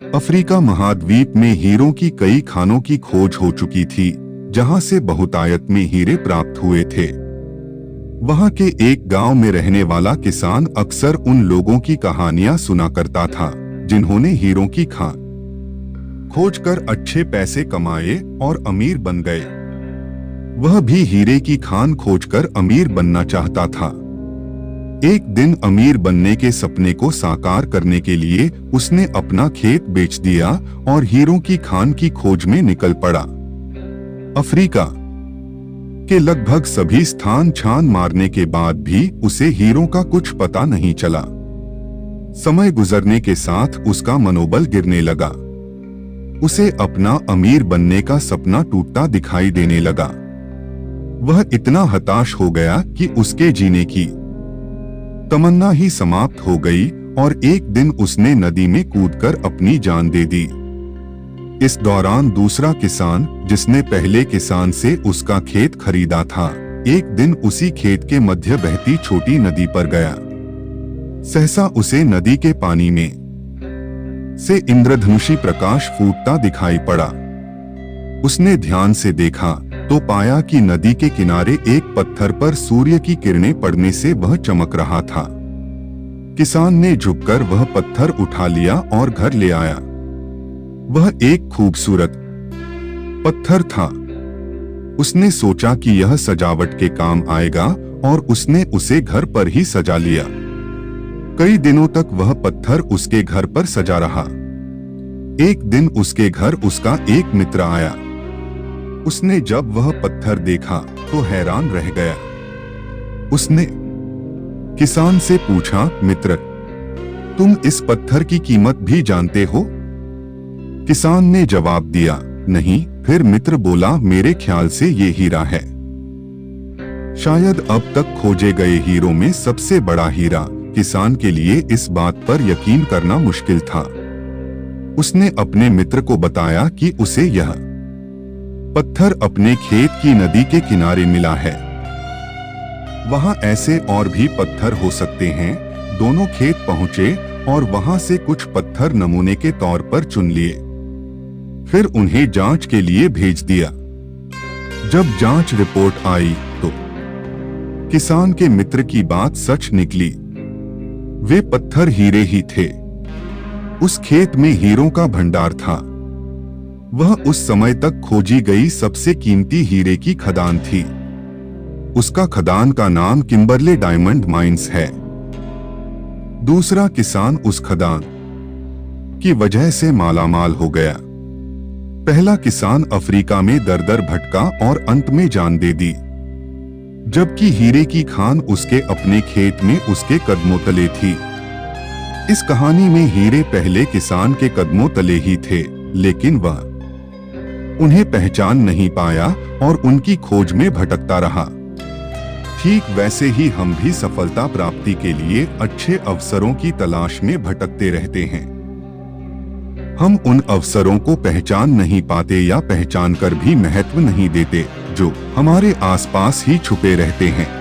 Africa महाद्वीप में हीरों की कई खानों की खोज हो चुकी थी, जहां से बहुतायत में हीरे प्राप्त हुए थे। वहां के एक गांव में रहने वाला किसान अक्सर उन लोगों की कहानियां सुना करता था जिन्होंने हीरों की खान खोजकर अच्छे पैसे कमाए और अमीर बन गए। वह भी हीरे की खान खोजकर अमीर बनना चाहता था। एक दिन अमीर बनने के सपने को साकार करने के लिए उसने अपना खेत बेच दिया और हीरों की खान की खोज में निकल पड़ा। अफ्रीका के लगभग सभी स्थान छान मारने के बाद भी उसे हीरों का कुछ पता नहीं चला। समय गुजरने के साथ उसका मनोबल गिरने लगा। उसे अपना अमीर बनने का सपना टूटता दिखाई देने लगा। वह इतना हताश हो गया कि उसके जीने की तमन्ना ही समाप्त हो गई और एक दिन उसने नदी में कूदकर अपनी जान दे दी। इस दौरान दूसरा किसान, जिसने पहले किसान से उसका खेत खरीदा था, एक दिन उसी खेत के मध्य बहती छोटी नदी पर गया। सहसा उसे नदी के पानी में से इंद्रधनुषी प्रकाश फूटता दिखाई पड़ा। उसने ध्यान से देखा तो पाया कि नदी के किनारे एक पत्थर पर सूर्य की किरणें पड़ने से वह चमक रहा था। किसान ने झुककर वह पत्थर उठा लिया और घर ले आया। वह एक खूबसूरत पत्थर था। उसने सोचा कि यह सजावट के काम आएगा और उसने उसे घर पर ही सजा लिया। कई दिनों तक वह पत्थर उसके घर पर सजा रहा। एक दिन उसके घर उसका एक मित्र आया। उसने जब वह पत्थर देखा तो हैरान रह गया। उसने किसान से पूछा, मित्र, तुम इस पत्थर की कीमत भी जानते हो? किसान ने जवाब दिया, नहीं। फिर मित्र बोला, मेरे ख्याल से ये हीरा है। शायद अब तक खोजे गए हीरों में सबसे बड़ा हीरा। किसान के लिए इस बात पर यकीन करना मुश्किल था। उसने अपने मित्र को बताया कि उसे यह पत्थर अपने खेत की नदी के किनारे मिला है। वहां ऐसे और भी पत्थर हो सकते हैं। दोनों खेत पहुंचे और वहां से कुछ पत्थर नमूने के तौर पर चुन लिए। फिर उन्हें जांच के लिए भेज दिया। जब जांच रिपोर्ट आई तो किसान के मित्र की बात सच निकली। वे पत्थर हीरे ही थे। उस खेत में हीरों का भंडार था। वह उस समय तक खोजी गई सबसे कीमती हीरे की खदान थी। उसका खदान का नाम किम्बरले डायमंड माइंस है। दूसरा किसान उस खदान की वजह से मालामाल हो गया। पहला किसान अफ्रीका में दर-दर भटका और अंत में जान दे दी, जबकि हीरे की खान उसके अपने खेत में उसके कदमों तले थी। इस कहानी में हीरे पहले किसान के कदमों तले ही थे, लेकिन वह उन्हें पहचान नहीं पाया और उनकी खोज में भटकता रहा। ठीक वैसे ही हम भी सफलता प्राप्ति के लिए अच्छे अवसरों की तलाश में भटकते रहते हैं। हम उन अवसरों को पहचान नहीं पाते या पहचान कर भी महत्व नहीं देते, जो हमारे आसपास ही छुपे रहते हैं।